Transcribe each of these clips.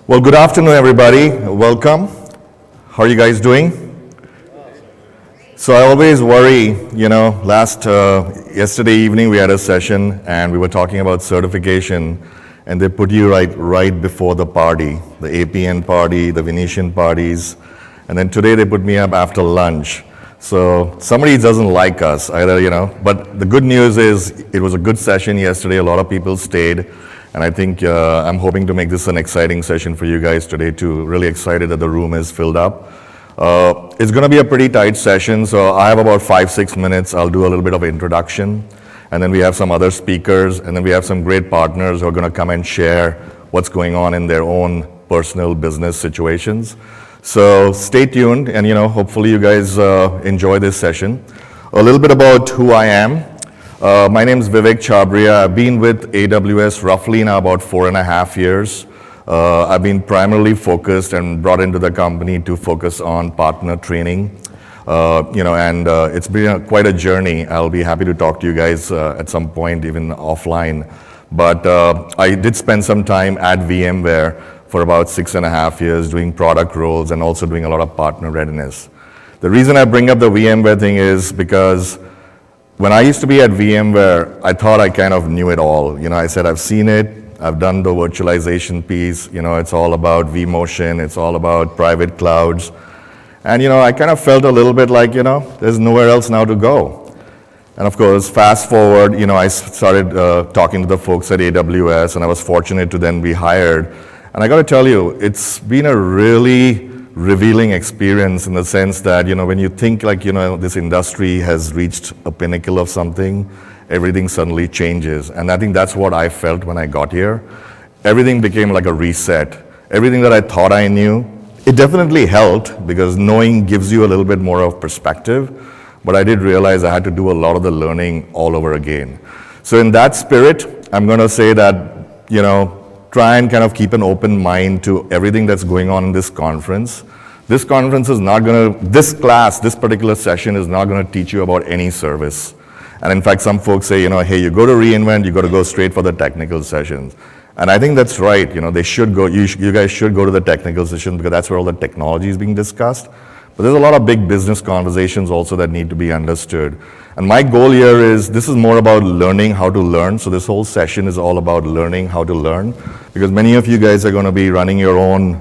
Well, good afternoon, everybody. Welcome. How are you guys doing? So I always worry, yesterday evening we had a session and we were talking about certification, and they put you right before the party, the APN party, the Venetian parties, and then today they put me up after lunch. So somebody doesn't like us either, but the good news is it was a good session yesterday. A lot of people stayed, and I think I'm hoping to make this an exciting session for you guys today too. Really excited that the room is filled up. It's going to be a pretty tight session, so I have about 5-6 minutes. I'll do a little bit of introduction, and then we have some other speakers, and then we have some great partners who are going to come and share what's going on in their own personal business situations. So stay tuned, and hopefully you guys enjoy this session. A little bit about who I am. My name is Vivek Chabria. I've been with AWS roughly now about 4.5 years. I've been primarily focused and brought into the company to focus on partner training. And it's been quite a journey. I'll be happy to talk to you guys at some point, even offline. But I did spend some time at VMware for about 6.5 years doing product roles and also doing a lot of partner readiness. The reason I bring up the VMware thing is because when I used to be at VMware, I thought I kind of knew it all. I said, I've seen it, I've done the virtualization piece, it's all about vMotion, it's all about private clouds. And I kind of felt a little bit like, there's nowhere else now to go. And of course, fast forward, I started talking to the folks at AWS, and I was fortunate to then be hired. And I got to tell you, it's been a really revealing experience in the sense that, when you think like, this industry has reached a pinnacle of something, everything suddenly changes. And I think that's what I felt when I got here. Everything became like a reset. Everything that I thought I knew, it definitely helped because knowing gives you a little bit more of perspective. But I did realize I had to do a lot of the learning all over again. So in that spirit, I'm going to say that, try and kind of keep an open mind to everything that's going on in this conference. This conference is not going to, this particular session is not going to teach you about any service. And in fact, some folks say, hey, you go to reInvent, you got to go straight for the technical sessions. And I think that's right. They should go, you guys should go to the technical sessions because that's where all the technology is being discussed. But there's a lot of big business conversations also that need to be understood. And my goal here is, this is more about learning how to learn. So this whole session is all about learning how to learn. Because many of you guys are going to be running your own,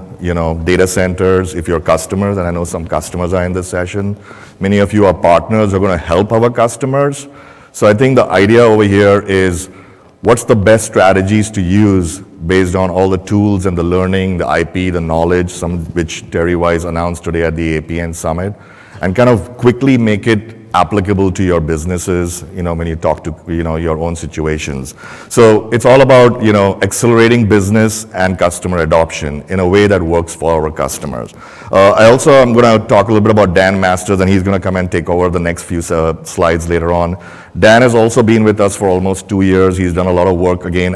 data centers if you're customers, and I know some customers are in this session. Many of you are partners who are going to help our customers. So I think the idea over here is, what's the best strategies to use based on all the tools and the learning, the IP, the knowledge, some of which Terry Wise announced today at the APN Summit, and kind of quickly make it applicable to your businesses, when you talk to, your own situations. So it's all about, accelerating business and customer adoption in a way that works for our customers. I'm going to talk a little bit about Dan Masters, and he's going to come and take over the next few slides later on. Dan has also been with us for almost 2 years. He's done a lot of work again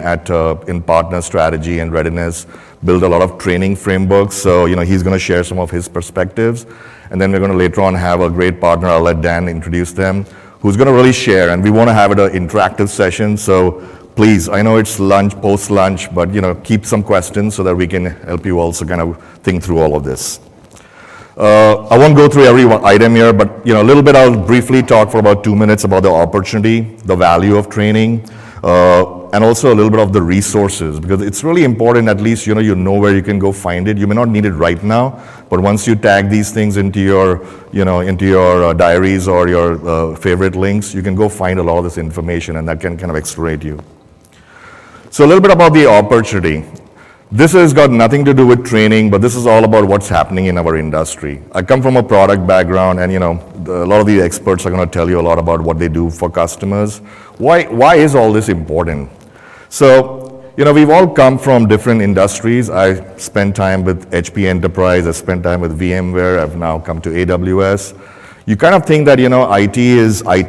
in partner strategy and readiness, built a lot of training frameworks. So, he's going to share some of his perspectives. And then we're going to later on have a great partner, I'll let Dan introduce them, who's going to really share. And we want to have it an interactive session. So please, I know it's lunch, post-lunch, but keep some questions so that we can help you also kind of think through all of this. I won't go through every item here, but a little bit, I'll briefly talk for about 2 minutes about the opportunity, the value of training, and also a little bit of the resources, because it's really important, at least you know where you can go find it. You may not need it right now, but once you tag these things into your diaries or your favorite links, you can go find a lot of this information, and that can kind of accelerate you. So a little bit about the opportunity. This has got nothing to do with training, but this is all about what's happening in our industry. I come from a product background, and a lot of the experts are going to tell you a lot about what they do for customers. Why is all this important? So, we've all come from different industries. I spent time with HP Enterprise, I spent time with VMware, I've now come to AWS. You kind of think that, IT is IT,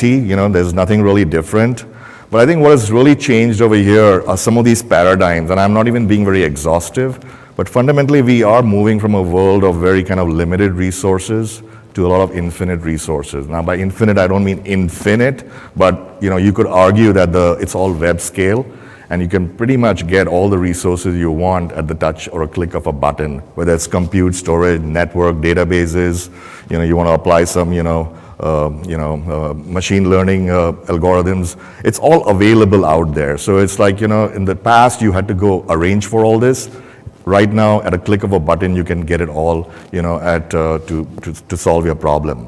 there's nothing really different. But I think what has really changed over here are some of these paradigms, and I'm not even being very exhaustive, but fundamentally we are moving from a world of very kind of limited resources to a lot of infinite resources. Now by infinite, I don't mean infinite, but you could argue that it's all web scale. and you can pretty much get all the resources you want at the touch or a click of a button, whether it's compute, storage, network, databases, you want to apply some, machine learning algorithms. It's all available out there. So it's like, in the past you had to go arrange for all this. Right now, at a click of a button, you can get it all, to solve your problem.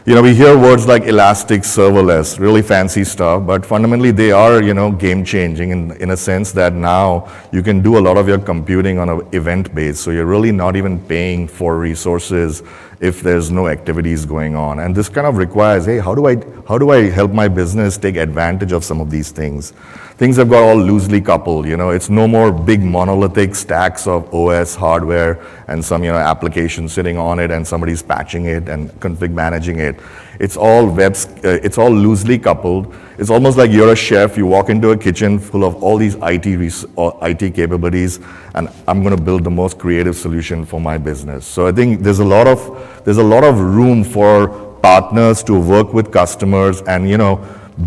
We hear words like elastic, serverless, really fancy stuff, but fundamentally they are, game changing in a sense that now you can do a lot of your computing on an event base. So you're really not even paying for resources if there's no activities going on. And this kind of requires, hey, how do I help my business take advantage of some of these things? Things have got all loosely coupled, it's no more big monolithic stacks of OS hardware and some, application sitting on it and somebody's patching it and config managing it. It's all it's all loosely coupled. It's almost like you're a chef, you walk into a kitchen full of all these IT capabilities, and I'm going to build the most creative solution for my business. So I think there's a lot of room for partners to work with customers and,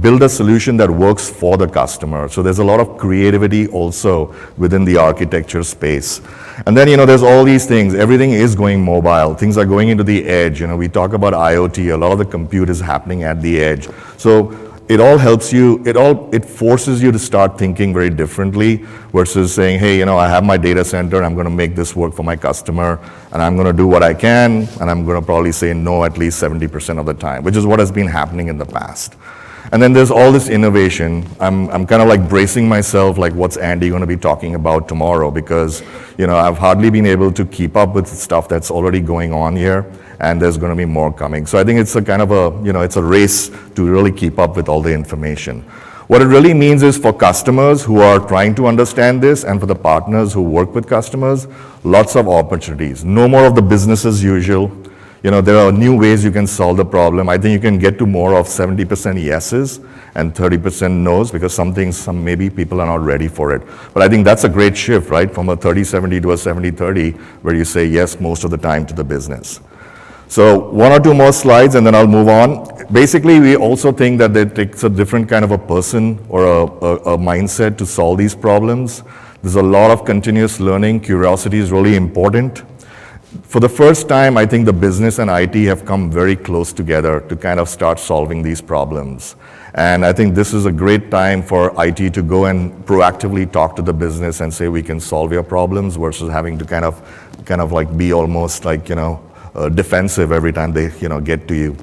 build a solution that works for the customer. So there's a lot of creativity also within the architecture space. And then, there's all these things. Everything is going mobile. Things are going into the edge. We talk about IoT. A lot of the compute is happening at the edge. So it all helps you, it forces you to start thinking very differently versus saying, hey, I have my data center, I'm going to make this work for my customer, and I'm going to do what I can, and I'm going to probably say no at least 70% of the time, which is what has been happening in the past. And then there's all this innovation. I'm kind of like bracing myself, like what's Andy going to be talking about tomorrow, because I've hardly been able to keep up with stuff that's already going on here, and there's going to be more coming. So I think it's a kind of it's a race to really keep up with all the information. What it really means is for customers who are trying to understand this and for the partners who work with customers, lots of opportunities. No more of the business as usual. There are new ways you can solve the problem. I think you can get to more of 70% yeses and 30% no's because maybe people are not ready for it. But I think that's a great shift, right? From a 30-70 to a 70-30, where you say yes most of the time to the business. So one or two more slides and then I'll move on. Basically, we also think that it takes a different kind of a person or a mindset to solve these problems. There's a lot of continuous learning. Curiosity is really important. For the first time, I think the business and IT have come very close together to kind of start solving these problems. And I think this is a great time for IT to go and proactively talk to the business and say, we can solve your problems versus having to kind of like be almost like, defensive every time they, get to you.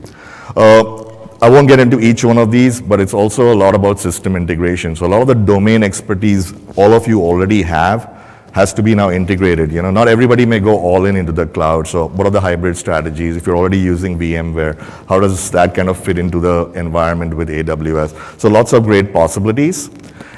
I won't get into each one of these, but it's also a lot about system integration. So a lot of the domain expertise all of you already have has to be now integrated. Not everybody may go all into the cloud. So what are the hybrid strategies? If you're already using VMware, how does that kind of fit into the environment with AWS? So lots of great possibilities.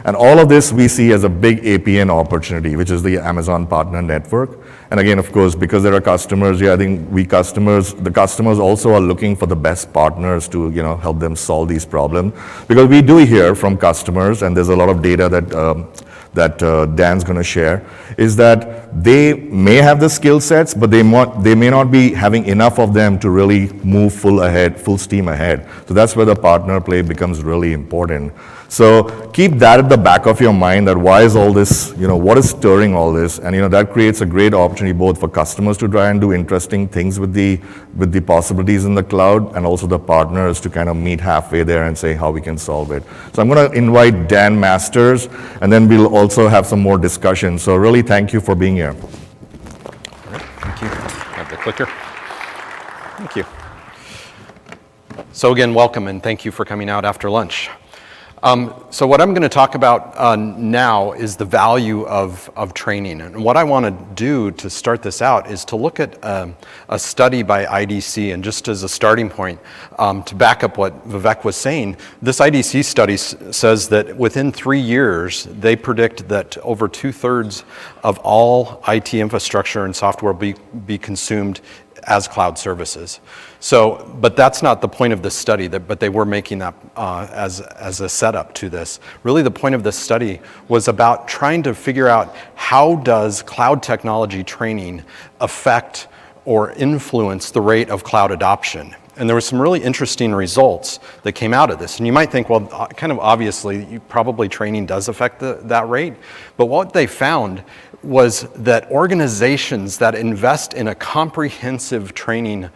And all of this we see as a big APN opportunity, which is the Amazon Partner Network. And again, of course, because there are customers, I think the customers also are looking for the best partners to, help them solve these problems. Because we do hear from customers, and there's a lot of data that Dan's going to share, is that they may have the skill sets, but they may not be having enough of them to really move full steam ahead. So that's where the partner play becomes really important. So keep that at the back of your mind, that why is all this, what is stirring all this? And that creates a great opportunity both for customers to try and do interesting things with the possibilities in the cloud, and also the partners to kind of meet halfway there and say how we can solve it. So I'm going to invite Dan Masters, and then we'll also have some more discussion. So really thank you for being here. All right, thank you. Have the clicker. Thank you. So again, welcome and thank you for coming out after lunch. So what I'm going to talk about now is the value of training. And what I want to do to start this out is to look at a study by IDC. And just as a starting point, to back up what Vivek was saying, this IDC study says that within 3 years, they predict that over 2/3 of all IT infrastructure and software will be consumed as cloud services. So, but that's not the point of this study, but they were making that as a setup to this. Really the point of this study was about trying to figure out how does cloud technology training affect or influence the rate of cloud adoption. And there were some really interesting results that came out of this. And you might think, well, kind of obviously, probably training does affect that rate. But what they found was that organizations that invest in a comprehensive training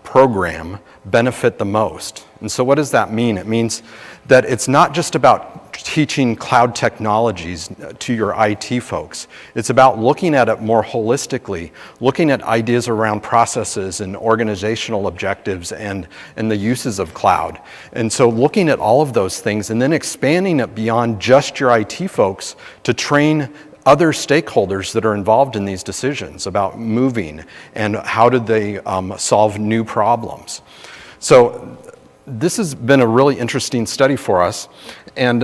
program benefit the most. And so what does that mean? It means that it's not just about teaching cloud technologies to your IT folks. It's about looking at it more holistically, looking at ideas around processes and organizational objectives and the uses of cloud. And so looking at all of those things and then expanding it beyond just your IT folks to train other stakeholders that are involved in these decisions about moving and how did they solve new problems. So this has been a really interesting study for us, and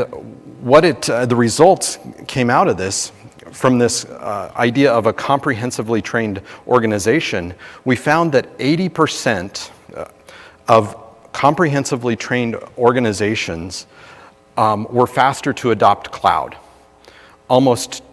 what the results came out of this, from this idea of a comprehensively trained organization, we found that 80% of comprehensively trained organizations were faster to adopt cloud. Almost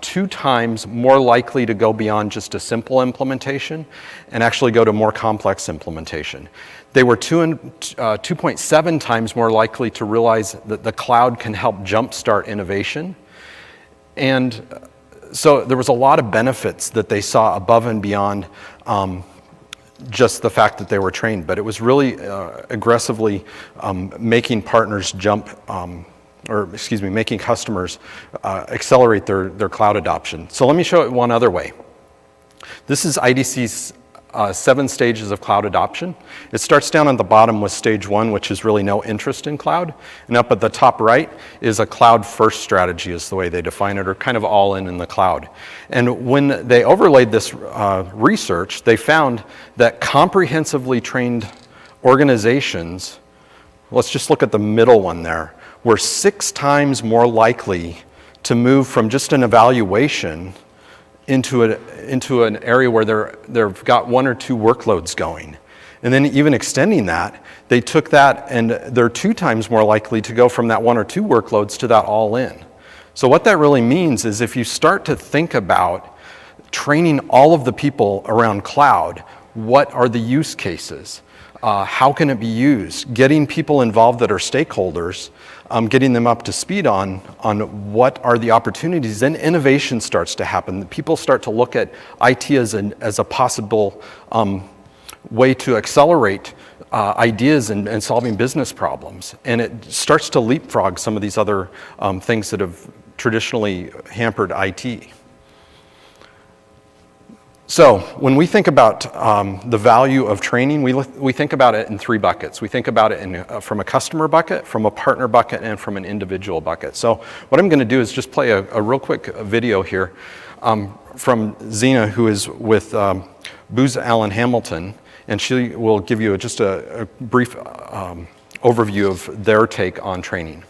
2 times more likely to go beyond just a simple implementation and actually go to more complex implementation. They were 2.7 times more likely to realize that the cloud can help jumpstart innovation. And so there was a lot of benefits that they saw above and beyond just the fact that they were trained, but it was really aggressively making partners jump, making customers accelerate their cloud adoption. So let me show it one other way. This is IDC's 7 stages of cloud adoption. It starts down at the bottom with stage 1, which is really no interest in cloud. And up at the top right is a cloud-first strategy is the way they define it, or kind of all in the cloud. And when they overlaid this research, they found that comprehensively trained organizations, let's just look at the middle one there, were 6 times more likely to move from just an evaluation into an area where they've got 1 or 2 workloads going. And then even extending that, they took that and they're 2 times more likely to go from that 1 or 2 workloads to that all in. So what that really means is if you start to think about training all of the people around cloud, what are the use cases? How can it be used? Getting people involved that are stakeholders, getting them up to speed on what are the opportunities, then innovation starts to happen. People start to look at IT as a possible way to accelerate ideas and solving business problems. And it starts to leapfrog some of these other things that have traditionally hampered IT. So when we think about the value of training, we think about it in 3 buckets. We think about it from a customer bucket, from a partner bucket, and from an individual bucket. So what I'm going to do is just play a real quick video here from Zena, who is with Booz Allen Hamilton, and she will give you just a brief overview of their take on training.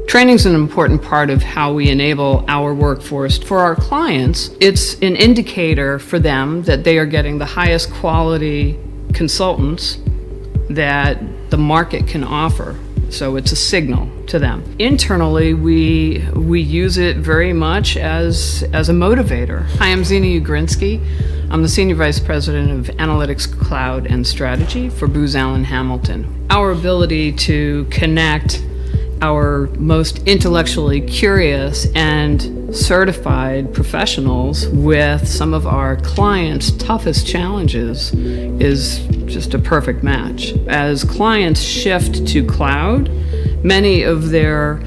Training is an important part of how we enable our workforce. For our clients, it's an indicator for them that they are getting the highest quality consultants that the market can offer. So it's a signal to them. Internally, we use it very much as a motivator. Hi, I'm Zena Ugrinsky. I'm the Senior Vice President of Analytics, Cloud, and Strategy for Booz Allen Hamilton. Our ability to connect our most intellectually curious and certified professionals with some of our clients' toughest challenges is just a perfect match. As clients shift to cloud, many of their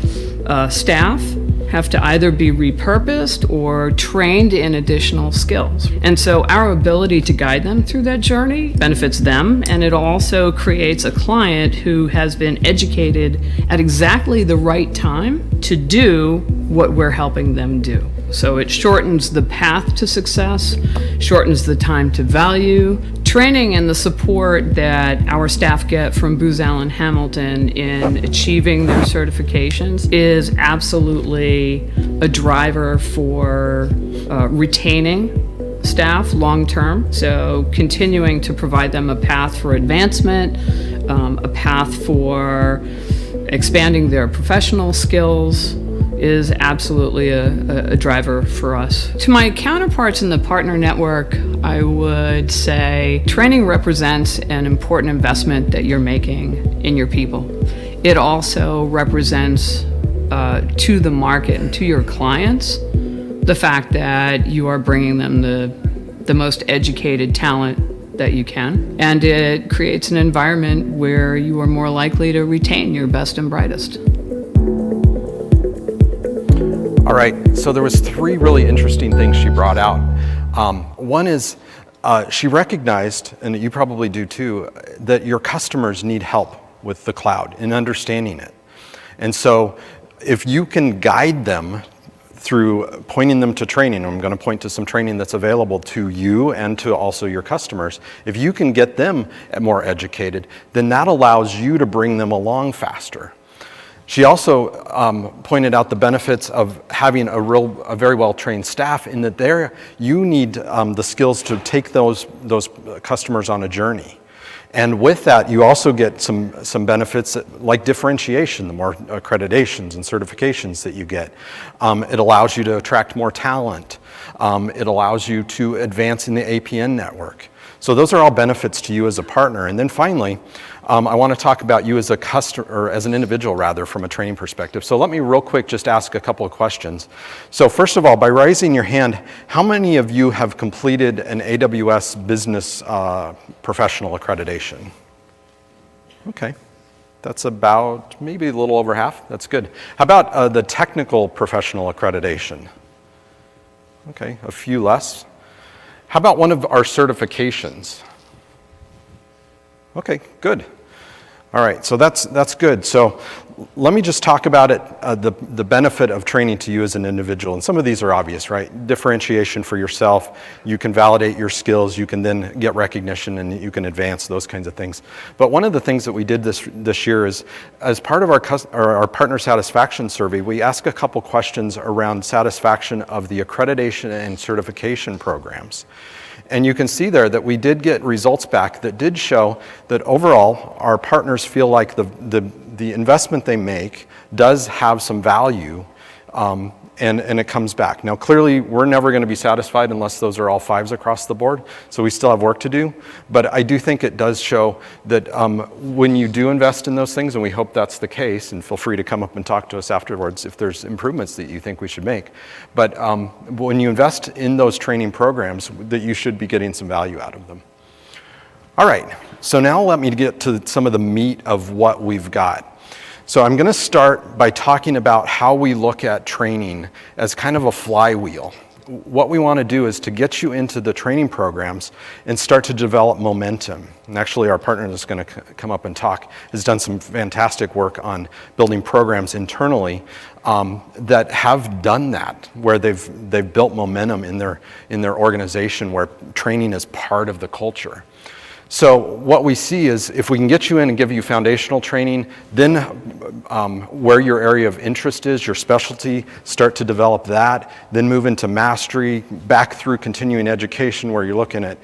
staff have to either be repurposed or trained in additional skills. And so our ability to guide them through that journey benefits them, and it also creates a client who has been educated at exactly the right time to do what we're helping them do. So it shortens the path to success, shortens the time to value. Training and the support that our staff get from Booz Allen Hamilton in achieving their certifications is absolutely a driver for retaining staff long-term. So continuing to provide them a path for advancement, a path for expanding their professional skills, is absolutely a driver for us. To my counterparts in the partner network, I would say training represents an important investment that you're making in your people. It also represents to the market and to your clients the fact that you are bringing them the most educated talent that you can, and it creates an environment where you are more likely to retain your best and brightest. All right, so there was 3 really interesting things she brought out. One is she recognized, and you probably do too, that your customers need help with the cloud and understanding it. And so if you can guide them through pointing them to training, I'm going to point to some training that's available to you and to also your customers. If you can get them more educated, then that allows you to bring them along faster. She also pointed out the benefits of having a very well-trained staff in that you need the skills to take those customers on a journey. And with that, you also get some benefits like differentiation, the more accreditations and certifications that you get. It allows you to attract more talent. It allows you to advance in the APN network. So those are all benefits to you as a partner. And then finally, I want to talk about you as a customer, or as an individual rather, from a training perspective. So let me real quick just ask a couple of questions. So first of all, by raising your hand, how many of you have completed an AWS Business Professional accreditation? Okay, that's about maybe a little over half. That's good. How about the Technical Professional accreditation? Okay, a few less. How about one of our certifications? Okay, good. All right, so that's good. So let me just talk about it, the benefit of training to you as an individual. And some of these are obvious, right? Differentiation for yourself. You can validate your skills. You can then get recognition and you can advance, those kinds of things. But one of the things that we did this year is, as part of our partner satisfaction survey, we asked a couple questions around satisfaction of the accreditation and certification programs. And you can see there that we did get results back that did show that overall our partners feel like the investment they make does have some value, and it comes back. Now clearly we're never going to be satisfied unless those are all 5s across the board, so we still have work to do. But I do think it does show that when you do invest in those things, and we hope that's the case, and feel free to come up and talk to us afterwards if there's improvements that you think we should make. But when you invest in those training programs, that you should be getting some value out of them. All right, so now let me get to some of the meat of what we've got. So I'm going to start by talking about how we look at training as kind of a flywheel. What we want to do is to get you into the training programs and start to develop momentum. And actually our partner that's going to come up and talk has done some fantastic work on building programs internally that have done that, where they've built momentum in their organization where training is part of the culture. So what we see is if we can get you in and give you foundational training, then where your area of interest is, your specialty, start to develop that, then move into mastery, back through continuing education where you're looking at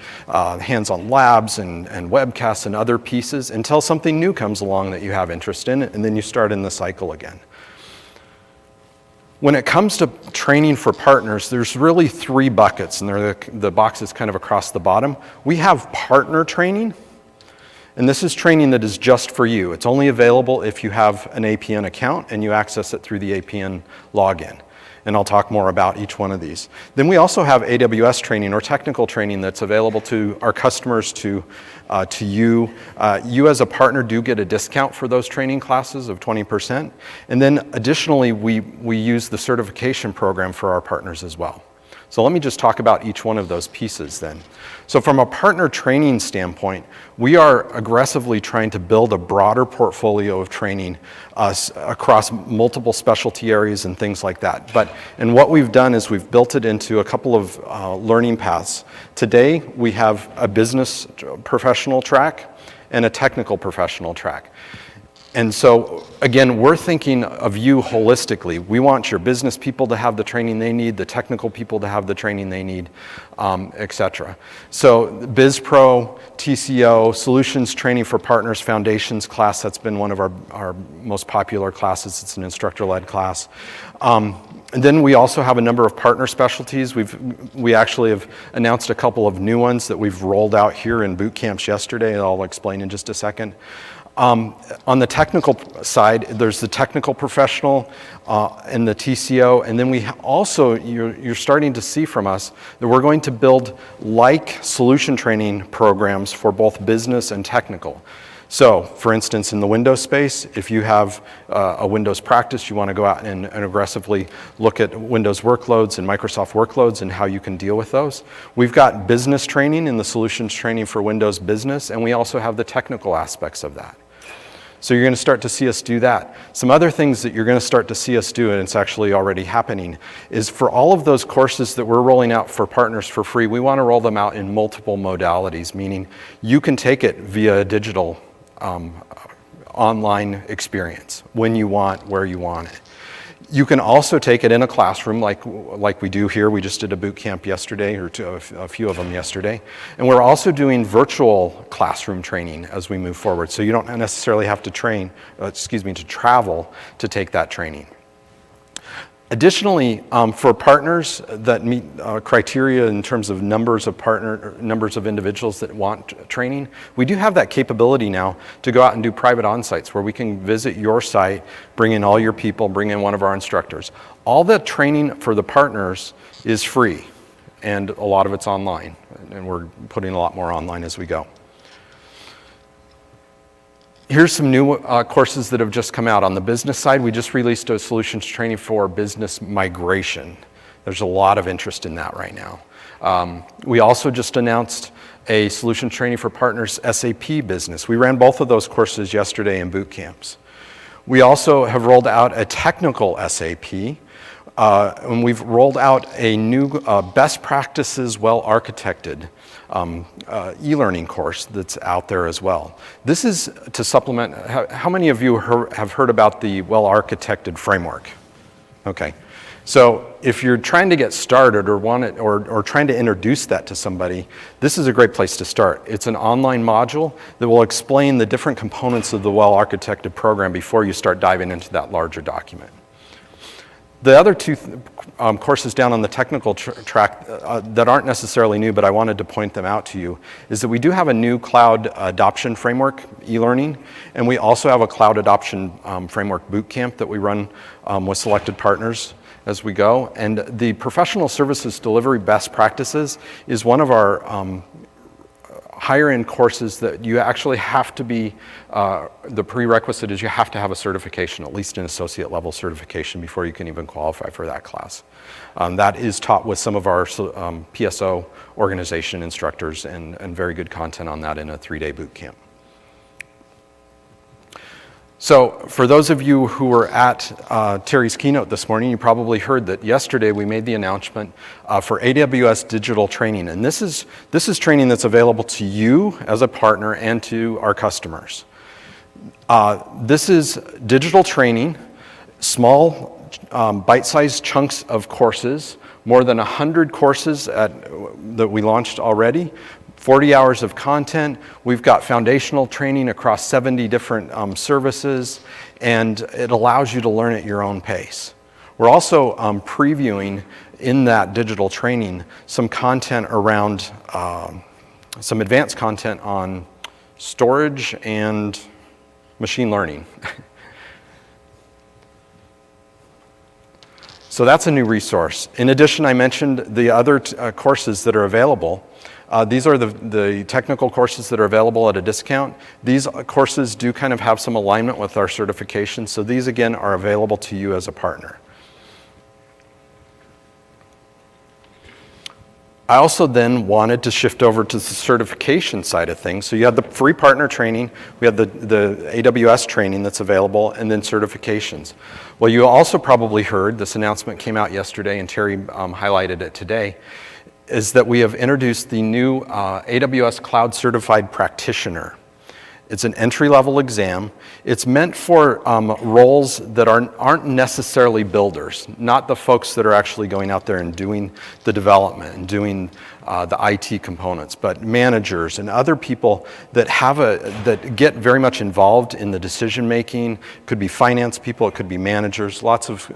hands-on labs and webcasts and other pieces until something new comes along that you have interest in, and then you start in the cycle again. When it comes to training for partners, there's really 3 buckets, and they're the boxes kind of across the bottom. We have partner training, and this is training that is just for you. It's only available if you have an APN account and you access it through the APN login. And I'll talk more about each one of these. Then we also have AWS training or technical training that's available to our customers, to you. You as a partner do get a discount for those training classes of 20%. And then additionally, we use the certification program for our partners as well. So let me just talk about each one of those pieces then. So from a partner training standpoint, we are aggressively trying to build a broader portfolio of training across multiple specialty areas and things like that. And what we've done is we've built it into a couple of learning paths. Today, we have a business professional track and a technical professional track. And so, again, we're thinking of you holistically. We want your business people to have the training they need, the technical people to have the training they need, et cetera. So BizPro, TCO, Solutions Training for Partners Foundations class, that's been one of our most popular classes. It's an instructor-led class. And then we also have a number of partner specialties. We actually have announced a couple of new ones that we've rolled out here in boot camps yesterday, and I'll explain in just a second. On the technical side, there's the technical professional and the TCO, and then we also, you're starting to see from us that we're going to build like solution training programs for both business and technical. So, for instance, in the Windows space, if you have a Windows practice, you want to go out and aggressively look at Windows workloads and Microsoft workloads and how you can deal with those. We've got business training in the solutions training for Windows Business, and we also have the technical aspects of that. So you're going to start to see us do that. Some other things that you're going to start to see us do, and it's actually already happening, is for all of those courses that we're rolling out for partners for free, we want to roll them out in multiple modalities, meaning you can take it via a digital online experience when you want, where you want it. You can also take it in a classroom like we do here. We just did a boot camp yesterday, or a few of them yesterday. And we're also doing virtual classroom training as we move forward. So you don't necessarily have to to travel to take that training. Additionally, for partners that meet criteria in terms of numbers of individuals that want training, we do have that capability now to go out and do private on-sites where we can visit your site, bring in all your people, bring in one of our instructors. All the training for the partners is free, and a lot of it's online, and we're putting a lot more online as we go. Here's some new courses that have just come out. On the business side, we just released a solutions training for business migration. There's a lot of interest in that right now. We also just announced a solutions training for partners SAP business. We ran both of those courses yesterday in boot camps. We also have rolled out a technical SAP, and we've rolled out a new best practices well-architected e-learning course that's out there as well. This is to supplement, how many of you have heard about the well-architected framework? Okay, so if you're trying to get started or trying to introduce that to somebody, this is a great place to start. It's an online module that will explain the different components of the well-architected program before you start diving into that larger document. The other two courses down on the technical track that aren't necessarily new, but I wanted to point them out to you, is that we do have a new cloud adoption framework, e-learning, and we also have a cloud adoption framework boot camp that we run with selected partners as we go. And the professional services delivery best practices is one of our higher end courses that you actually have to be, the prerequisite is you have to have a certification, at least an associate level certification before you can even qualify for that class. That is taught with some of our PSO organization instructors and very good content on that in a 3-day boot camp. So for those of you who were at Terry's keynote this morning, you probably heard that yesterday we made the announcement for AWS Digital Training. And this is training that's available to you as a partner and to our customers. This is digital training, small bite-sized chunks of courses, more than 100 courses that we launched already. 40 hours of content. We've got foundational training across 70 different services, and it allows you to learn at your own pace. We're also previewing in that digital training some content around, some advanced content on storage and machine learning. So that's a new resource. In addition, I mentioned the other courses that are available. These are the technical courses that are available at a discount. These courses do kind of have some alignment with our certification, so these again are available to you as a partner. I also then wanted to shift over to the certification side of things. So you have the free partner training, we have the AWS training that's available, and then certifications. Well, you also probably heard, this announcement came out yesterday and Terry highlighted it today, is that we have introduced the new AWS Cloud Certified Practitioner. It's an entry-level exam. It's meant for roles that aren't necessarily builders, not the folks that are actually going out there and doing the development and doing the IT components, but managers and other people that that get very much involved in the decision making. It could be finance people, it could be managers, lots of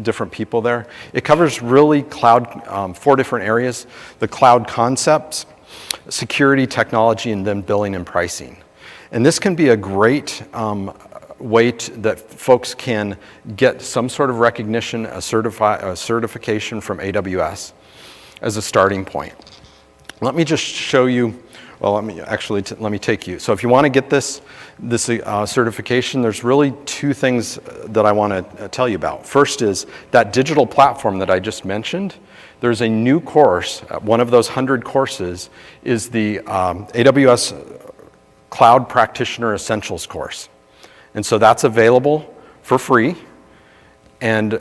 different people there. It covers really cloud, 4 different areas: the cloud concepts, security, technology, and then billing and pricing. And this can be a great way that folks can get some sort of recognition, a certification from AWS as a starting point. Let me just show you, well, let me take you. So if you want to get this certification, there's really 2 things that I want to tell you about. First is that digital platform that I just mentioned. There's a new course, one of those 100 courses is the AWS Cloud Practitioner Essentials course. And so that's available for free, and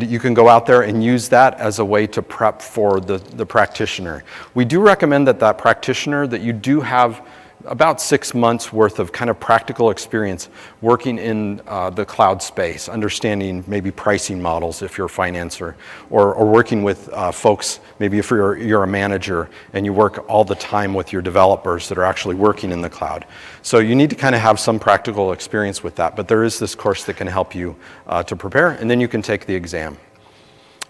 you can go out there and use that as a way to prep for the practitioner. We do recommend that practitioner, that you do have about 6 months worth of kind of practical experience working in the cloud space, understanding maybe pricing models if you're a financer, or working with folks, maybe if you're a manager and you work all the time with your developers that are actually working in the cloud. So you need to kind of have some practical experience with that, but there is this course that can help you to prepare, and then you can take the exam.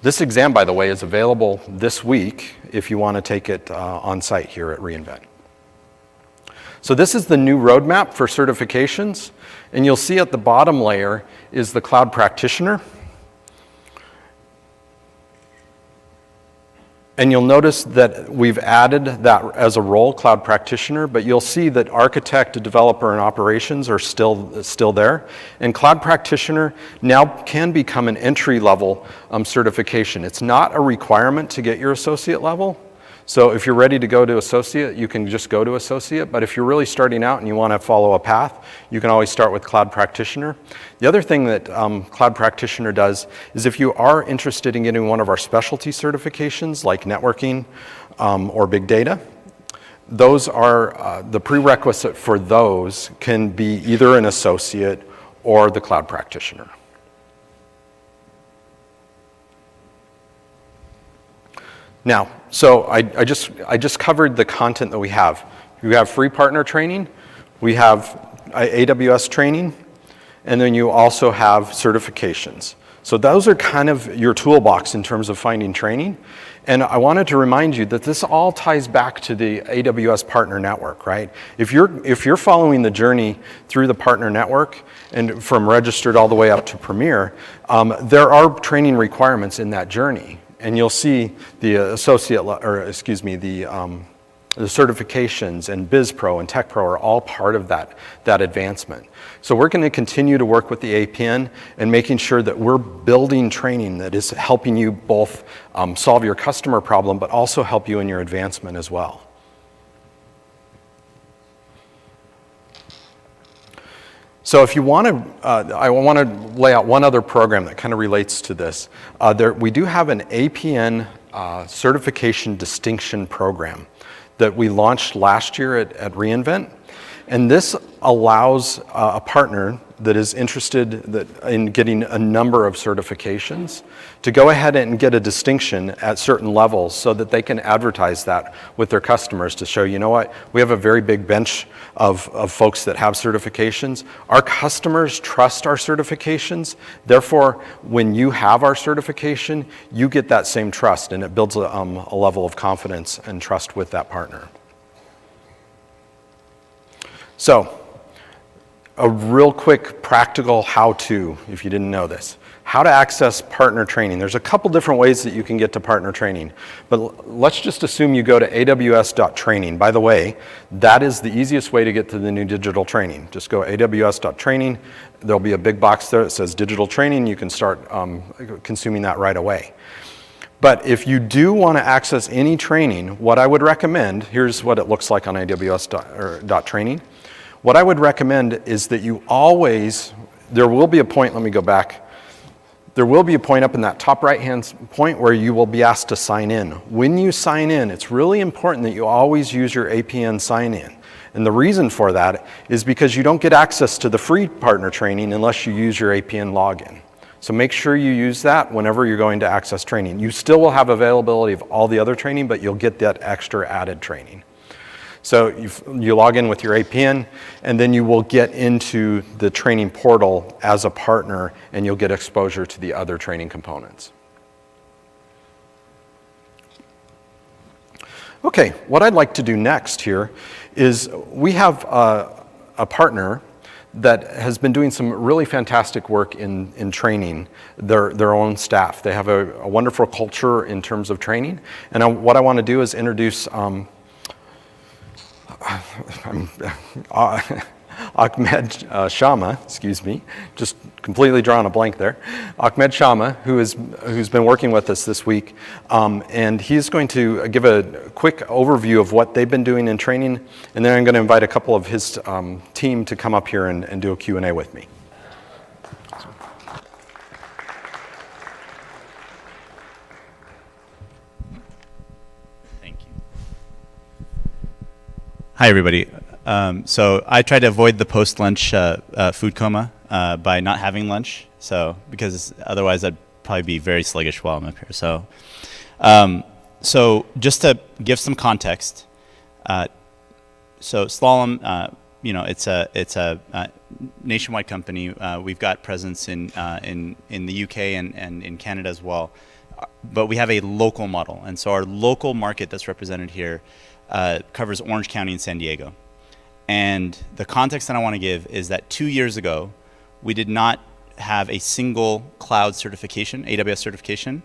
This exam, by the way, is available this week if you want to take it on site here at reInvent. So this is the new roadmap for certifications, and you'll see at the bottom layer is the cloud practitioner. And you'll notice that we've added that as a role, cloud practitioner, but you'll see that architect, developer, and operations are still there. And cloud practitioner now can become an entry-level certification. It's not a requirement to get your associate level. So if you're ready to go to associate, you can just go to associate. But if you're really starting out and you want to follow a path, you can always start with cloud practitioner. The other thing that cloud practitioner does is if you are interested in getting one of our specialty certifications like networking or big data, those are the prerequisite for those can be either an associate or the cloud practitioner. Now, so I just covered the content that we have. You have free partner training, we have AWS training, and then you also have certifications. So those are kind of your toolbox in terms of finding training. And I wanted to remind you that this all ties back to the AWS Partner Network, right? If you're following the journey through the Partner Network and from registered all the way up to Premier, there are training requirements in that journey. And you'll see the the certifications and BizPro and TechPro are all part of that advancement. So we're going to continue to work with the APN and making sure that we're building training that is helping you both solve your customer problem, but also help you in your advancement as well. So if you want to, I want to lay out one other program that kind of relates to this. We do have an APN certification distinction program that we launched last year at reInvent. And this allows a partner that is interested in getting a number of certifications to go ahead and get a distinction at certain levels so that they can advertise that with their customers to show, you know what, we have a very big bench of folks that have certifications. Our customers trust our certifications. Therefore, when you have our certification, you get that same trust, and it builds a level of confidence and trust with that partner. So, a real quick practical how-to, if you didn't know this. How to access partner training. There's a couple different ways that you can get to partner training, but let's just assume you go to AWS.training. By the way, that is the easiest way to get to the new digital training. Just go AWS.training. There'll be a big box there that says digital training. You can start consuming that right away. But if you do want to access any training, what I would recommend, here's what it looks like on AWS.training. What I would recommend is that you always, there will be a point, let me go back. There will be a point up in that top right-hand point where you will be asked to sign in. When you sign in, it's really important that you always use your APN sign-in. And the reason for that is because you don't get access to the free partner training unless you use your APN login. So make sure you use that whenever you're going to access training. You still will have availability of all the other training, but you'll get that extra added training. So you log in with your APN, and then you will get into the training portal as a partner, and you'll get exposure to the other training components. Okay, what I'd like to do next here is we have a partner that has been doing some really fantastic work in training their own staff. They have a wonderful culture in terms of training. And what I want to do is introduce Ahmed Shama, excuse me, just completely drawing a blank there. Ahmed Shama, who's been working with us this week, and he's going to give a quick overview of what they've been doing in training, and then I'm going to invite a couple of his team to come up here and do a Q&A with me. Thank you. Hi, everybody. So I try to avoid the post-lunch food coma by not having lunch. So because otherwise I'd probably be very sluggish while I'm up here. So, so just to give some context, so SLALOM, you know, it's a nationwide company. We've got presence in the UK and in Canada as well. But we have a local model, and so our local market that's represented here covers Orange County and San Diego. And the context that I want to give is that 2 years ago, we did not have a single cloud certification, AWS certification,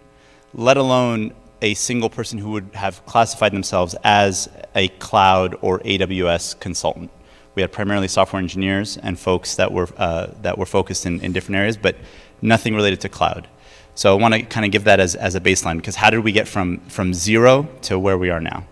let alone a single person who would have classified themselves as a cloud or AWS consultant. We had primarily software engineers and folks that were focused in different areas, but nothing related to cloud. So I want to kind of give that as a baseline, because how did we get from zero to where we are now?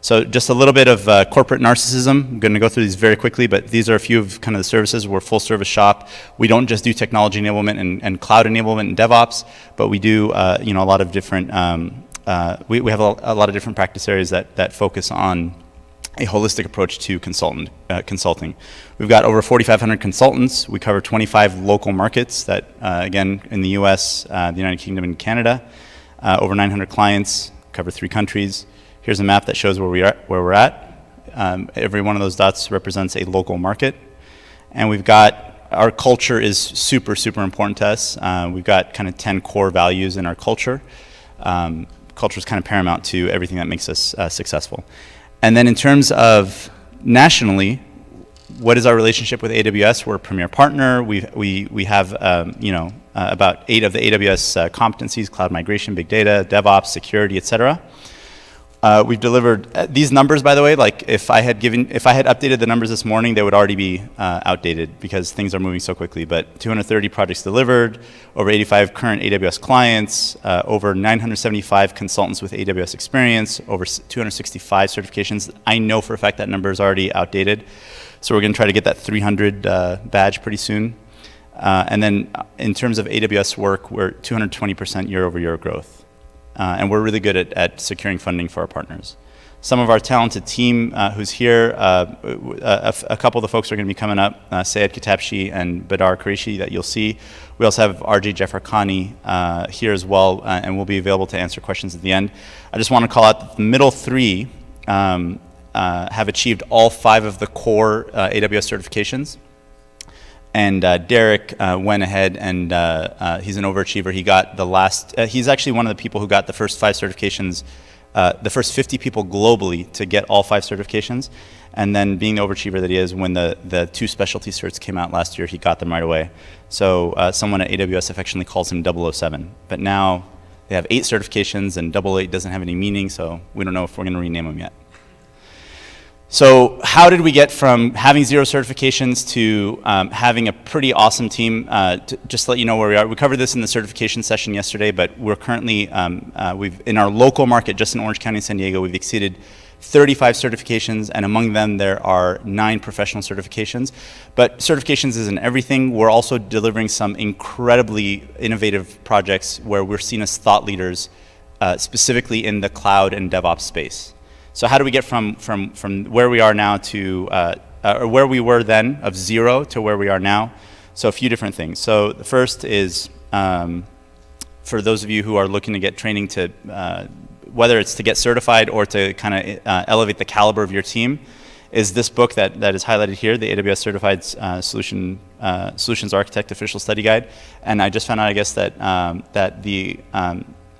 So just a little bit of corporate narcissism. I'm going to go through these very quickly, but these are a few of kind of the services. We're a full service shop. We don't just do technology enablement and cloud enablement and DevOps, but we do you know, a lot of different, we have a lot of different practice areas that focus on a holistic approach to consulting. We've got over 4,500 consultants. We cover 25 local markets that, again, in the US, the United Kingdom, and Canada. Over 900 clients, cover 3 countries. Here's a map that shows where we're at. Every one of those dots represents a local market. And we've got, our culture is super, super important to us. We've got kind of 10 core values in our culture. Culture is kind of paramount to everything that makes us successful. And then in terms of nationally, what is our relationship with AWS? We're a premier partner. We have you know, about 8 of the AWS competencies: cloud migration, big data, DevOps, security, etc. We've delivered these numbers, by the way. Like if I had updated the numbers this morning, they would already be outdated because things are moving so quickly. But 230 projects delivered, over 85 current AWS clients, over 975 consultants with AWS experience, over 265 certifications. I know for a fact that number is already outdated, so we're going to try to get that 300 badge pretty soon. And then in terms of AWS work, we're 220% year-over-year growth. And we're really good at securing funding for our partners. Some of our talented team who's here, a couple of the folks are going to be coming up, Sayed Katabshi and Badar Qureshi that you'll see. We also have RJ Jafarkhani here as well, and we'll be available to answer questions at the end. I just want to call out that the middle 3 have achieved all 5 of the core AWS certifications. And Derek went ahead and he's an overachiever. He got the last, he's actually one of the people who got the first 5 certifications, the first 50 people globally to get all 5 certifications. And then being the overachiever that he is, when the 2 specialty certs came out last year, he got them right away. So someone at AWS affectionately calls him 007. But now they have 8 certifications, and 88 doesn't have any meaning, so we don't know if we're going to rename them yet. So how did we get from having 0 certifications to having a pretty awesome team? Just to let you know where we are. We covered this in the certification session yesterday, but we're currently, in our local market, just in Orange County and San Diego, we've exceeded 35 certifications, and among them there are 9 professional certifications. But certifications isn't everything. We're also delivering some incredibly innovative projects where we're seen as thought leaders, specifically in the cloud and DevOps space. So how do we get from where we are now to, or where we were then of 0 to where we are now? So a few different things. So the first is, for those of you who are looking to get training to, whether it's to get certified or to kind of elevate the caliber of your team, is this book that is highlighted here, the AWS Certified Solutions Architect Official Study Guide. And I just found out, I guess, that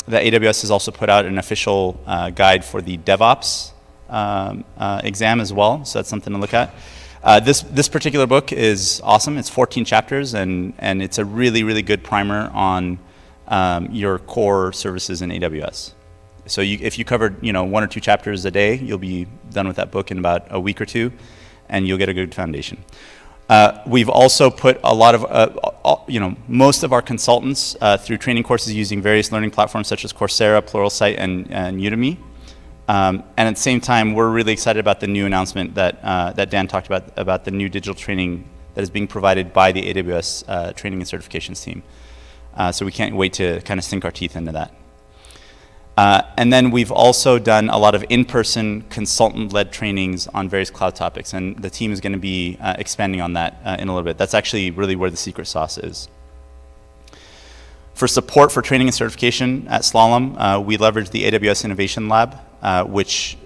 that AWS has also put out an official guide for the DevOps exam as well, so that's something to look at. This particular book is awesome. It's 14 chapters, and it's a really, really good primer on your core services in AWS. So if you covered 1 or 2 chapters a day, you'll be done with that book in about a week or 2, and you'll get a good foundation. We've also put a lot of, most of our consultants through training courses using various learning platforms such as Coursera, Pluralsight, and Udemy. And at the same time, we're really excited about the new announcement that Dan talked about the new digital training that is being provided by the AWS Training and Certifications team. So we can't wait to kind of sink our teeth into that. And then we've also done a lot of in-person consultant-led trainings on various cloud topics, and the team is going to be expanding on that in a little bit. That's actually really where the secret sauce is. For support for training and certification at SLALOM, we leverage the AWS Innovation Lab, which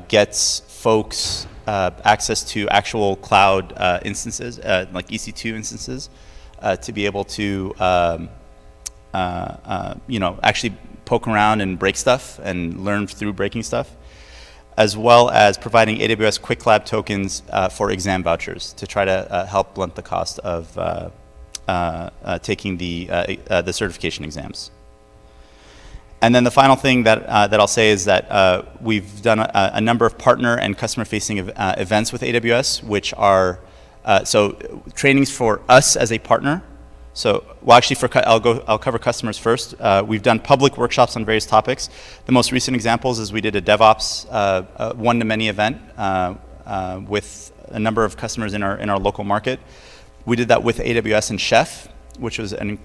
gets folks access to actual cloud instances, like EC2 instances, to be able to actually poke around and break stuff and learn through breaking stuff, as well as providing AWS Quick Lab tokens for exam vouchers to try to help blunt the cost of taking the certification exams. And then the final thing that I'll say is that we've done a number of partner and customer-facing events with AWS, which are so trainings for us as a partner. So, well, actually, I'll cover customers first. We've done public workshops on various topics. The most recent examples is we did a DevOps one-to-many event with a number of customers in our local market. We did that with AWS and Chef, which was an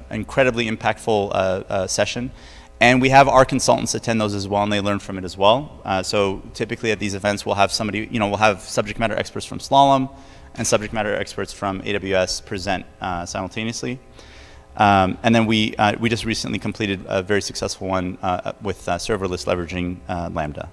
incredibly impactful session. And we have our consultants attend those as well, and they learn from it as well. So typically at these events, we'll have somebody, we'll have subject matter experts from SLALOM and subject matter experts from AWS present simultaneously. And then we just recently completed a very successful one with serverless leveraging Lambda.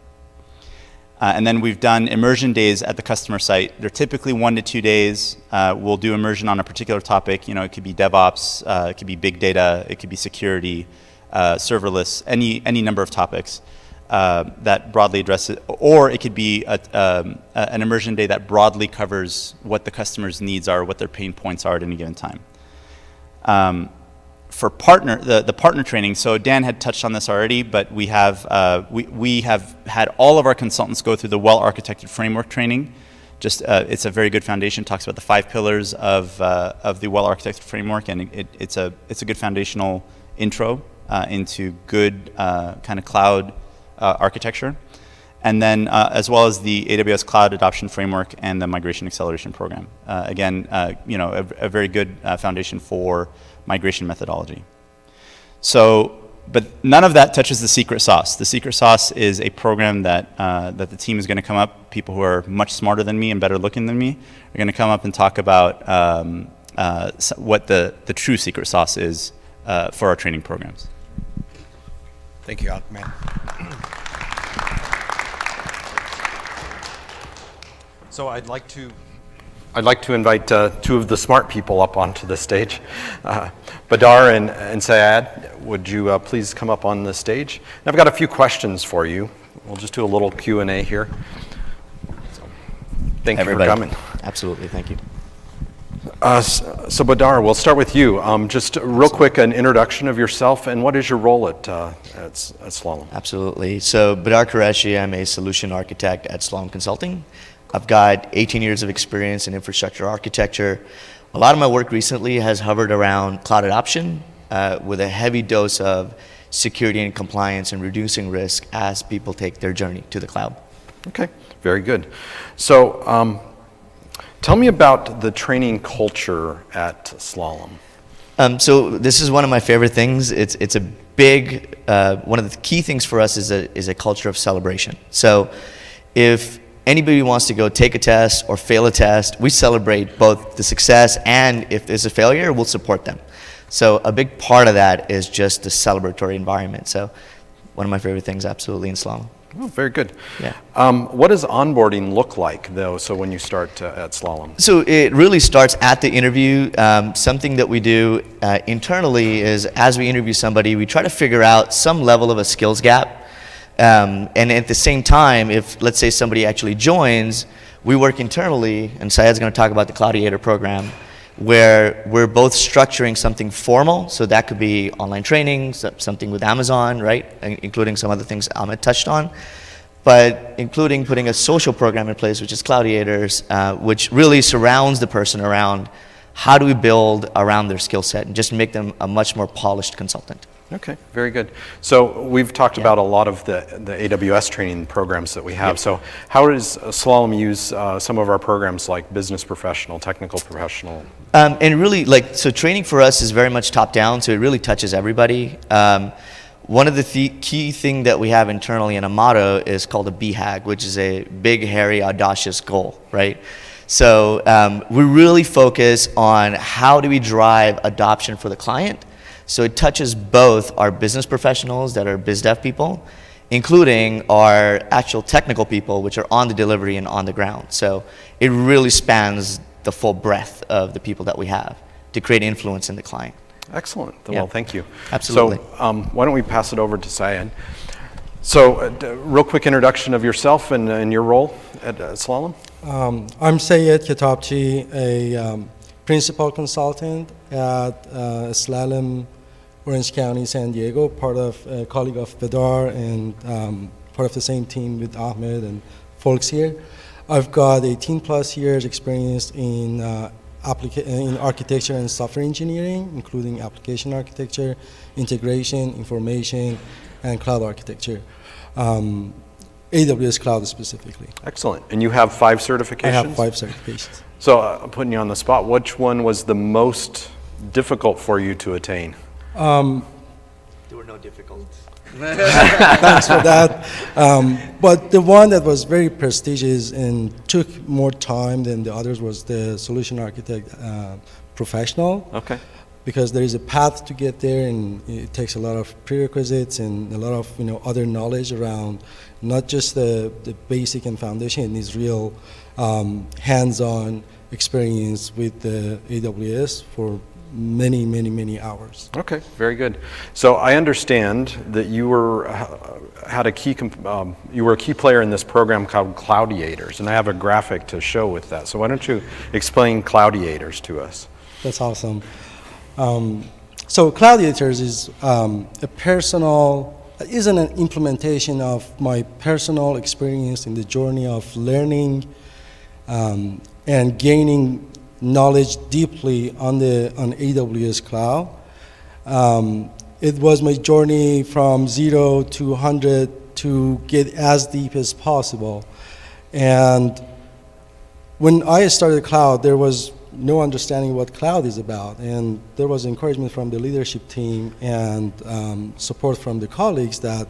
And then we've done immersion days at the customer site. They're typically 1 to 2 days. We'll do immersion on a particular topic. It could be DevOps, it could be big data, it could be security, serverless, any number of topics that broadly address it. Or it could be an immersion day that broadly covers what the customer's needs are, what their pain points are at any given time. For the partner training, so Dan had touched on this already, but we have had all of our consultants go through the well-architected framework training. It's a very good foundation. Talks about the 5 pillars of the well-architected framework, and it's a good foundational intro into good kind of cloud architecture, and then as well as the AWS Cloud Adoption Framework and the Migration Acceleration Program. Again, a very good foundation for migration methodology. So, but none of that touches the secret sauce. The secret sauce is a program that the team is going to come up. People who are much smarter than me and better looking than me are going to come up and talk about what the true secret sauce is for our training programs. Thank you, Ahmed. So I'd like to invite 2 of the smart people up onto the stage. Badar and Syed, would you please come up on the stage? And I've got a few questions for you. We'll just do a little Q&A here. So, thank you for coming. Absolutely, thank you. So Badar, we'll start with you. Just real quick, an introduction of yourself and what is your role at SLALOM? Absolutely. So Badar Qureshi, I'm a solution architect at SLALOM Consulting. I've got 18 years of experience in infrastructure architecture. A lot of my work recently has hovered around cloud adoption with a heavy dose of security and compliance and reducing risk as people take their journey to the cloud. Okay, very good. So tell me about the training culture at SLALOM. So this is one of my favorite things. It's a big, one of the key things for us is a culture of celebration. So if anybody wants to go take a test or fail a test, we celebrate both the success, and if there's a failure, we'll support them. So a big part of that is just the celebratory environment. So one of my favorite things, absolutely, in SLALOM. Oh, very good. Yeah. What does onboarding look like, though, so when you start at SLALOM? So it really starts at the interview. Something that we do internally is, as we interview somebody, we try to figure out some level of a skills gap. And at the same time, if, let's say, somebody actually joins, we work internally, and Syed's going to talk about the Cloudiator program, where we're both structuring something formal, so that could be online training, something with Amazon, right, including some other things Ahmed touched on, but including putting a social program in place, which is Cloudiators, which really surrounds the person around how do we build around their skill set and just make them a much more polished consultant. Okay, very good. So we've talked about a lot of the AWS training programs that we have. So how does SLALOM use some of our programs like business professional, technical professional? And really, so training for us is very much top down, so it really touches everybody. One of the key thing that we have internally in a motto is called a BHAG, which is a big, hairy, audacious goal, right? So we really focus on how do we drive adoption for the client. So it touches both our business professionals that are biz dev people, including our actual technical people, which are on the delivery and on the ground. So it really spans the full breadth of the people that we have to create influence in the client. Excellent. Yeah. Well, thank you. Absolutely. So why don't we pass it over to Syed. So real quick introduction of yourself and your role at SLALOM. I'm Syed Kitabchi, a principal consultant at SLALOM, Orange County, San Diego, part of a colleague of Bedar and part of the same team with Ahmed and folks here. I've got 18 plus years experience in architecture and software engineering, including application architecture, integration, information, and cloud architecture. AWS Cloud specifically. Excellent. And you have 5 certifications? I have 5 certifications. So I'm putting you on the spot. Which one was the most difficult for you to attain? There were no difficulties. Thanks for that. But the one that was very prestigious and took more time than the others was the solution architect professional. Okay. Because there is a path to get there, and it takes a lot of prerequisites and a lot of other knowledge around not just the basic and foundation. It needs real hands-on experience with the AWS for many hours. Okay, very good. So I understand that you were you were a key player in this program called Cloudiators, and I have a graphic to show with that. So why don't you explain Cloudiators to us? That's awesome. So Cloudiators is an implementation of my personal experience in the journey of learning and gaining knowledge deeply on AWS Cloud. It was my journey from 0 to 100 to get as deep as possible. And when I started cloud, there was no understanding what cloud is about, and there was encouragement from the leadership team and support from the colleagues that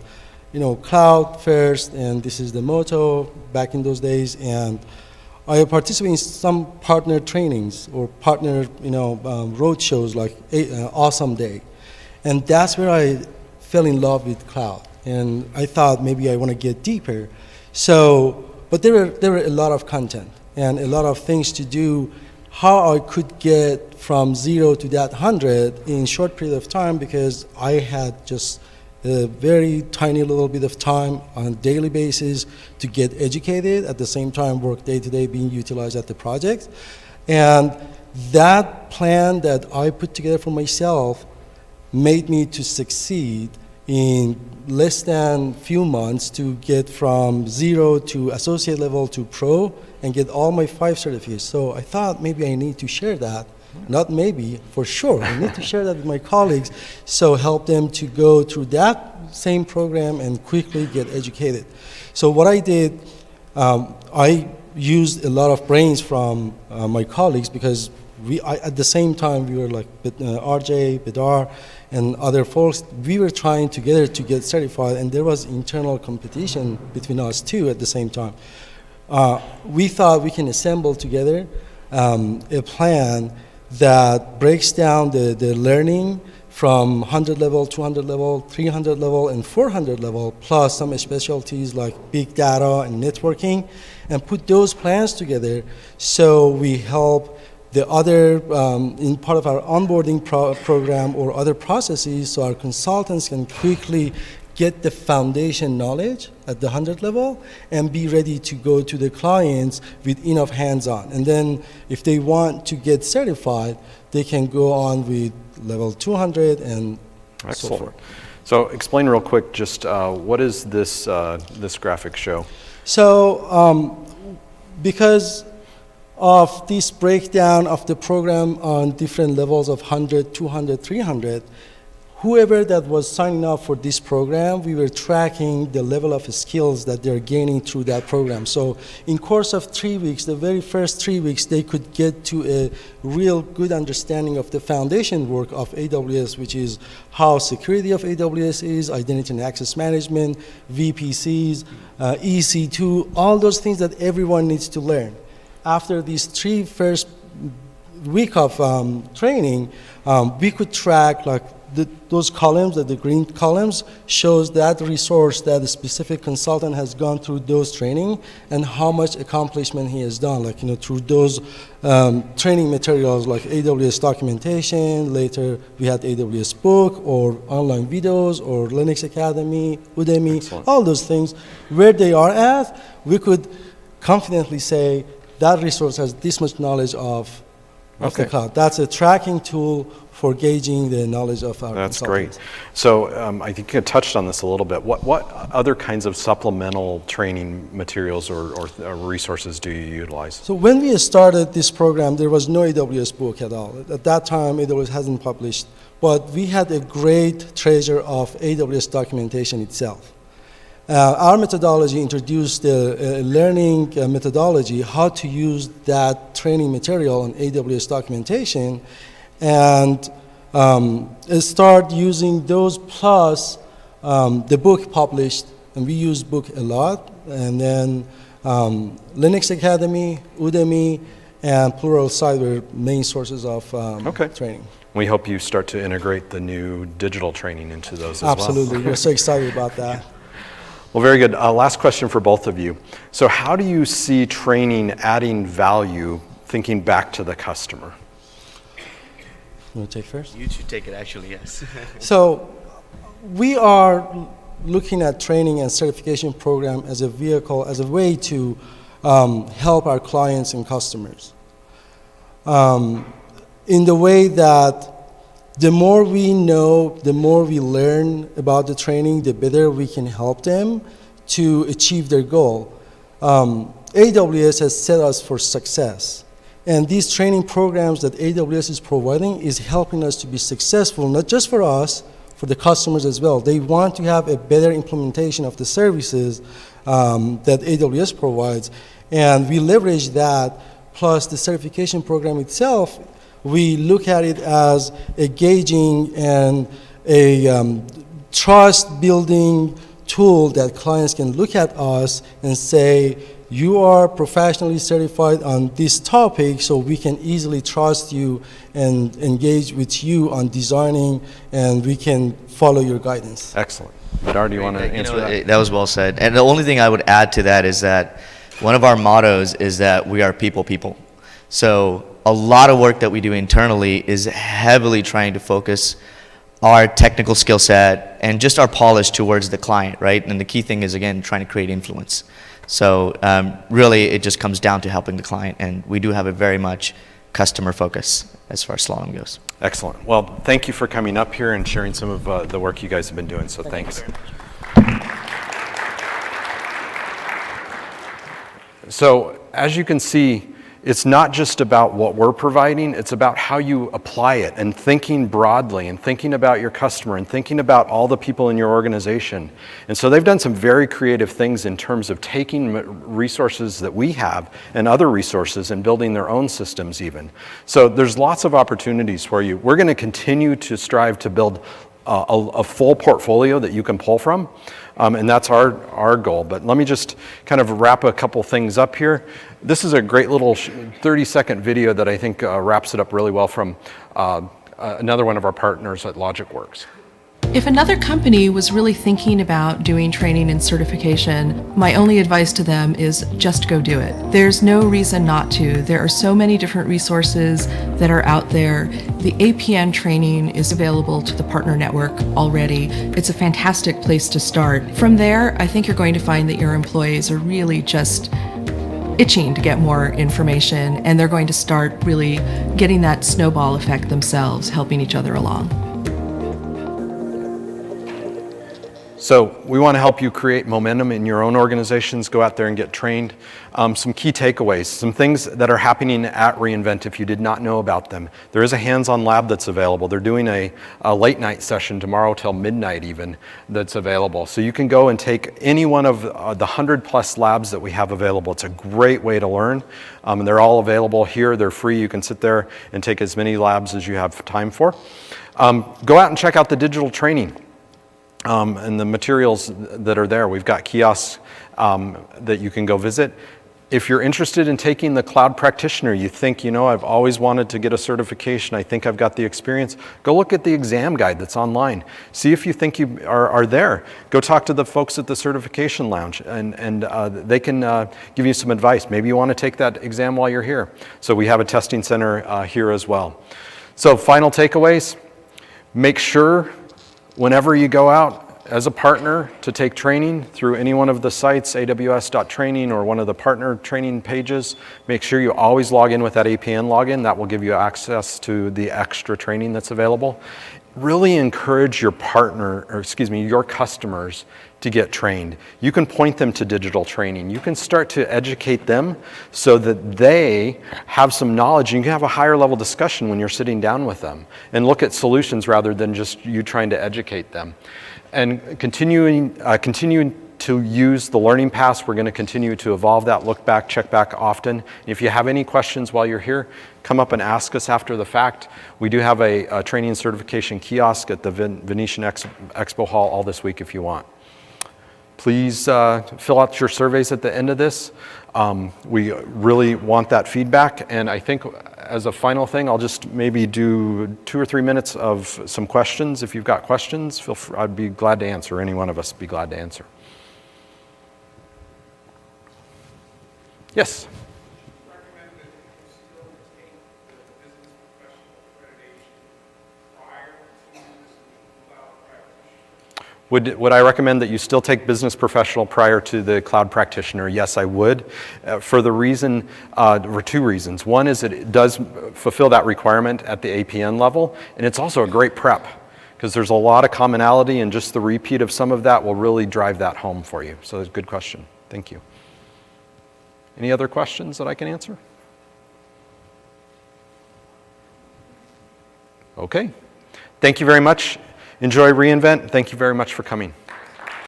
cloud first, and this is the motto back in those days. And I participated in some partner trainings or partner road shows like Awesome Day, and that's where I fell in love with cloud, and I thought maybe I want to get deeper. But there were a lot of content and a lot of things to do, how I could get from 0 to that 100 in a short period of time, because I had just a very tiny little bit of time on a daily basis to get educated, at the same time work day to day being utilized at the project. And that plan that I put together for myself made me to succeed in less than few months to get from 0 to associate level to pro and get all my 5 certificates. So I thought maybe I need to share that. Not maybe, for sure. I need to share that with my colleagues, so help them to go through that same program and quickly get educated. So what I did, I used a lot of brains from my colleagues, because at the same time, we were like RJ, Bidar, and other folks, we were trying together to get certified, and there was internal competition between us too at the same time. We thought we can assemble together a plan that breaks down the learning from 100 level, 200 level, 300 level, and 400 level, plus some specialties like big data and networking, and put those plans together so we help the other, in part of our onboarding program or other processes, so our consultants can quickly get the foundation knowledge at the 100 level and be ready to go to the clients with enough hands-on. And then if they want to get certified, they can go on with level 200 and Excellent. so forth. So explain real quick just what is this, this graphic show? So because of this breakdown of the program on different levels of 100, 200, 300, whoever that was signing up for this program, we were tracking the level of skills that they're gaining through that program. So in course of 3 weeks, the very first 3 weeks, they could get to a real good understanding of the foundation work of AWS, which is how security of AWS is, identity and access management, VPCs, EC2, all those things that everyone needs to learn. After these first week of training, we could track like those columns, the green columns, shows that resource that a specific consultant has gone through those training and how much accomplishment he has done, like, through those training materials like AWS documentation, later we had AWS book or online videos or Linux Academy, Udemy, Excellent. all those things. Where they are at, we could confidently say that resource has this much knowledge of the cloud. That's a tracking tool for gauging the knowledge of our That's consultants. great. So I think you touched on this a little bit. What other kinds of supplemental training materials or resources do you utilize? So when we started this program, there was no AWS book at all. At that time, AWS hasn't published, but we had a great treasure of AWS documentation itself. Our methodology introduced a learning methodology, how to use that training material on AWS documentation, and start using those plus the book published, and we use book a lot, and then Linux Academy, Udemy, and Pluralsight were main sources of training. We hope you start to integrate the new digital training into those as well. Absolutely, we're so excited about that. Well, very good. Last question for both of you. So how do you see training adding value, thinking back to the customer? You want to take first? You should take it, actually, yes. So we are looking at training and certification program as a vehicle, as a way to help our clients and customers. In the way that the more we know, the more we learn about the training, the better we can help them to achieve their goal. AWS has set us for success. And these training programs that AWS is providing is helping us to be successful, not just for us, for the customers as well. They want to have a better implementation of the services that AWS provides. And we leverage that, plus the certification program itself. We look at it as a gauging and a trust-building tool that clients can look at us and say, you are professionally certified on this topic, so we can easily trust you and engage with you on designing, and we can follow your guidance. Excellent. Vidar, do you want to answer that? That was well said. And the only thing I would add to that is that one of our mottos is that we are people. So a lot of work that we do internally is heavily trying to focus our technical skill set and just our polish towards the client, right? And the key thing is, again, trying to create influence. So really, it just comes down to helping the client, and we do have a very much customer focus as far as SLALOM goes. Excellent. Well, thank you for coming up here and sharing some of the work you guys have been doing, so thanks. So as you can see, it's not just about what we're providing, it's about how you apply it and thinking broadly and thinking about your customer and thinking about all the people in your organization. And so they've done some very creative things in terms of taking resources that we have and other resources and building their own systems even. So there's lots of opportunities for you. We're going to continue to strive to build a full portfolio that you can pull from. And that's our goal. But let me just kind of wrap a couple things up here. This is a great little 30-second video that I think wraps it up really well from another one of our partners at LogicWorks. If another company was really thinking about doing training and certification, my only advice to them is just go do it. There's no reason not to. There are so many different resources that are out there. The APN training is available to the partner network already. It's a fantastic place to start. From there, I think you're going to find that your employees are really just itching to get more information, and they're going to start really getting that snowball effect themselves, helping each other along. So we want to help you create momentum in your own organizations, go out there and get trained. Some key takeaways, some things that are happening at reInvent if you did not know about them. There is a hands-on lab that's available. They're doing a late night session tomorrow till midnight even that's available. So you can go and take any one of the 100+ labs that we have available. It's a great way to learn. And they're all available here. They're free. You can sit there and take as many labs as you have time for. Go out and check out the digital training. And the materials that are there. We've got kiosks that you can go visit. If you're interested in taking the cloud practitioner, you think, you know, I've always wanted to get a certification, I think I've got the experience, go look at the exam guide that's online. See if you think you are there. Go talk to the folks at the certification lounge and they can give you some advice. Maybe you want to take that exam while you're here. So we have a testing center here as well. So final takeaways, make sure whenever you go out as a partner to take training through any one of the sites, AWS.training or one of the partner training pages, make sure you always log in with that APN login. That will give you access to the extra training that's available. Really encourage your your customers to get trained. You can point them to digital training. You can start to educate them so that they have some knowledge. You can have a higher level discussion when you're sitting down with them and look at solutions rather than just you trying to educate them. And continuing to use the learning paths, we're going to continue to evolve that, look back, check back often. If you have any questions while you're here, come up and ask us after the fact. We do have a training and certification kiosk at the Venetian Expo Hall all this week if you want. Please fill out your surveys at the end of this. We really want that feedback, and I think as a final thing, I'll just maybe do 2 or 3 minutes of some questions. If you've got questions, feel free, I'd be glad to answer. Any one of us would be glad to answer. Yes? Would I recommend that you still take business professional prior to the cloud practitioner? Yes, I would. For the reason, or 2 reasons. One is that it does fulfill that requirement at the APN level, and it's also a great prep because there's a lot of commonality, and just the repeat of some of that will really drive that home for you. So it's a good question. Thank you. Any other questions that I can answer? Okay. Thank you very much. Enjoy reInvent. Thank you very much for coming.